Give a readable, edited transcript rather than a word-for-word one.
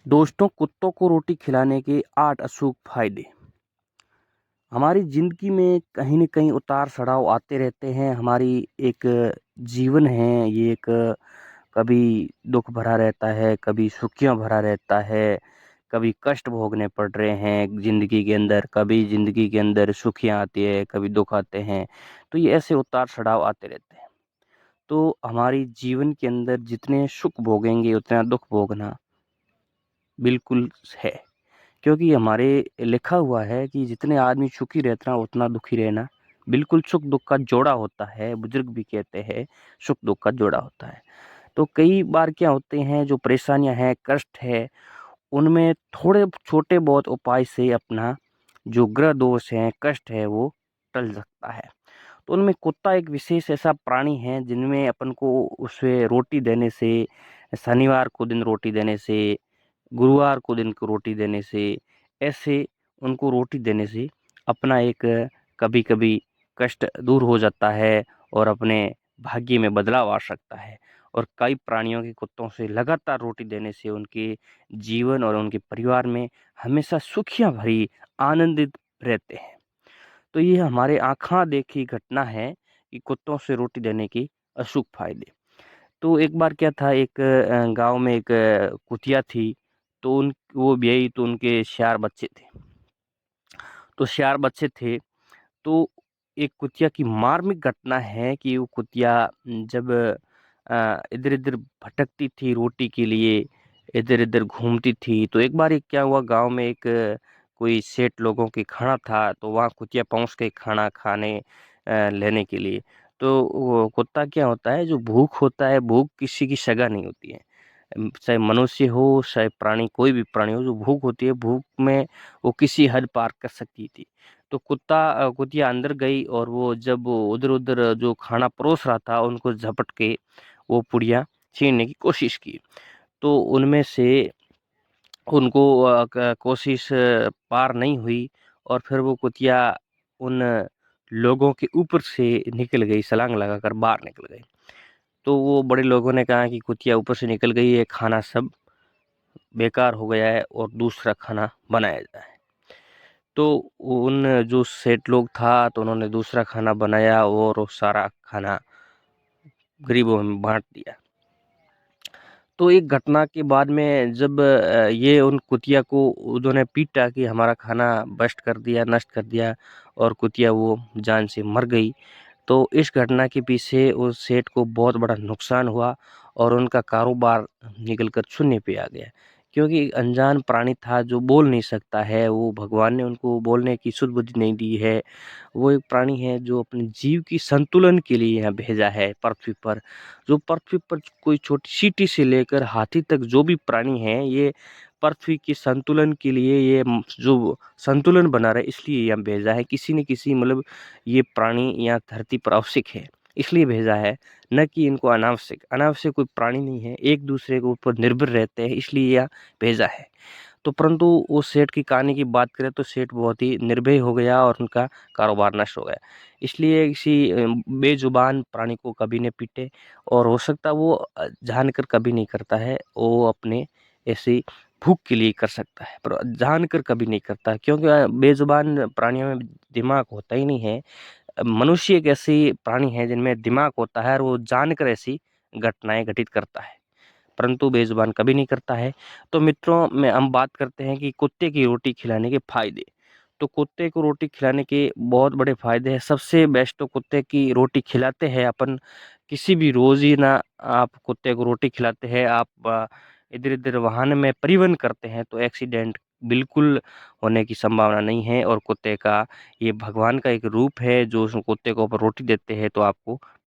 दोस्तों, कुत्तों को रोटी खिलाने के 8 अचूक फायदे। हमारी ज़िंदगी में कहीं न कहीं उतार-चढ़ाव आते रहते हैं। हमारी एक जीवन है, ये एक कभी दुःख भरा रहता है, कभी सुखियों भरा रहता है, कभी कष्ट भोगने पड़ रहे हैं ज़िंदगी के अंदर, कभी ज़िंदगी के अंदर सुखियाँ आती है, कभी दुःख आते हैं। तो ये ऐसे उतार-चढ़ाव आते रहते हैं। तो हमारी जीवन के अंदर जितने सुख भोगेंगे, उतना दुःख भोगना बिल्कुल है। क्योंकि हमारे लिखा हुआ है कि जितने आदमी सुखी रहता है उतना दुखी रहना बिल्कुल सुख दुख का जोड़ा होता है। बुजुर्ग भी कहते हैं सुख दुख का जोड़ा होता है। तो कई बार क्या होते हैं जो परेशानियां हैं कष्ट है उनमें थोड़े छोटे बहुत उपाय से अपना जो ग्रह दोष है कष्ट है वो टल सकता है। तो उनमें कुत्ता एक विशेष ऐसा प्राणी है जिनमें अपन को उसे रोटी देने से शनिवार को दिन रोटी देने से गुरुवार को दिन को रोटी देने से, ऐसे उनको रोटी देने से अपना एक कभी-कभी कष्ट दूर हो जाता है और अपने भाग्य में बदलाव आ सकता है। और कई प्राणियों के कुत्तों से लगातार रोटी देने से उनके जीवन और उनके परिवार में हमेशा सुखियाँ भरी आनंदित रहते हैं। तो ये हमारे आँखों देखी घटना है कि कुत्तों से रोटी देने के अचूक फ़ायदे। तो एक बार क्या था एक गाँव में एक कुतिया थी, तो उन वो ब्याई तो उनके 4 बच्चे थे। तो 4 बच्चे थे, तो एक कुतिया की मार्मिक घटना है कि वो कुतिया जब इधर-इधर भटकती थी रोटी के लिए, इधर-इधर घूमती थी, तो एक बार क्या हुआ गाँव में एक कोई सेठ लोगों के खाना था, तो वहाँ कुतिया पहुँच गई खाना खाने लेने के लिए। तो वो कुत्ता क्या होता है, जो भूख होता है, भूख किसी की सगा नहीं होती है। चाहे मनुष्य हो, चाहे प्राणी कोई भी प्राणी हो, जो भूख होती है, भूख में वो किसी हद पार कर सकती थी। तो कुतिया अंदर गई और वो जब उधर-उधर जो खाना परोस रहा था, उनको झपट के वो पुड़िया छीनने की कोशिश की। तो उनमें से उनको क कोशिश पार नहीं हुई और फिर वो कुतिया उन लोगों के ऊपर से निकल गई, छलांग लगाकर बाहर निकल गई। तो वो बड़े लोगों ने कहा कि कुतिया ऊपर से निकल गई है, खाना सब बेकार हो गया है और दूसरा खाना बनाया जाए। तो उन जो सेठ लोग था, तो उन्होंने दूसरा खाना बनाया और वो सारा खाना गरीबों में बाँट दिया। तो एक घटना के बाद में जब ये उन कुतिया को उन्होंने पीटा कि हमारा खाना बस्ट कर दिया, नष्ट कर दिया और कुतिया वो जान से मर गई। तो इस घटना के पीछे उस सेठ को बहुत बड़ा नुकसान हुआ और उनका कारोबार निकल कर शून्य पे आ गया। क्योंकि एक अनजान प्राणी था जो बोल नहीं सकता है, वो भगवान ने उनको बोलने की सुध-बुद्धि नहीं दी है। वो एक प्राणी है जो अपने जीव की संतुलन के लिए यहाँ भेजा है पृथ्वी पर। जो पृथ्वी पर कोई छोटी चींटी से लेकर हाथी तक जो भी प्राणी हैं, ये पृथ्वी के संतुलन के लिए ये जो संतुलन बना रहे इसलिए यहाँ भेजा है। किसी न किसी मतलब ये प्राणी यहाँ धरती पर आवश्यक है, इसलिए भेजा है, न कि इनको अनावश्यक। अनावश्यक कोई प्राणी नहीं है, एक-दूसरे के ऊपर निर्भर रहते हैं इसलिए यहाँ भेजा है। तो परंतु उस सेठ की कहानी की बात करें तो सेठ बहुत ही निर्भय हो गया और उनका कारोबार नष्ट हो गया। इसलिए किसी बेज़ुबान प्राणी को कभी नहीं पीटे और हो सकता है वो जानकर कभी नहीं करता है, वो अपने ऐसी भूख के लिए कर सकता है, पर जानकर कभी नहीं करता क्योंकि बेज़ुबान प्राणियों में दिमाग होता ही नहीं है। मनुष्य एक ऐसी प्राणी है जिनमें दिमाग होता है और वो जानकर ऐसी घटनाएँ घटित करता है। परंतु बेज़ुबान कभी नहीं करता है। तो मित्रों में हम बात करते हैं कि कुत्ते की रोटी खिलाने के फ़ायदे। तो कुत्ते को रोटी खिलाने के बहुत बड़े फ़ायदे हैं। सबसे बेस्ट तो कुत्ते की रोटी खिलाते हैं अपन किसी भी रोज़ाना आप कुत्ते को रोटी खिलाते हैं, आप इधर-इधर वाहन में परिवहन करते हैं तो एक्सीडेंट बिल्कुल होने की संभावना नहीं है और कुत्ते का ये भगवान का एक रूप है जो उस कुत्ते को आप रोटी देते हैं तो आपको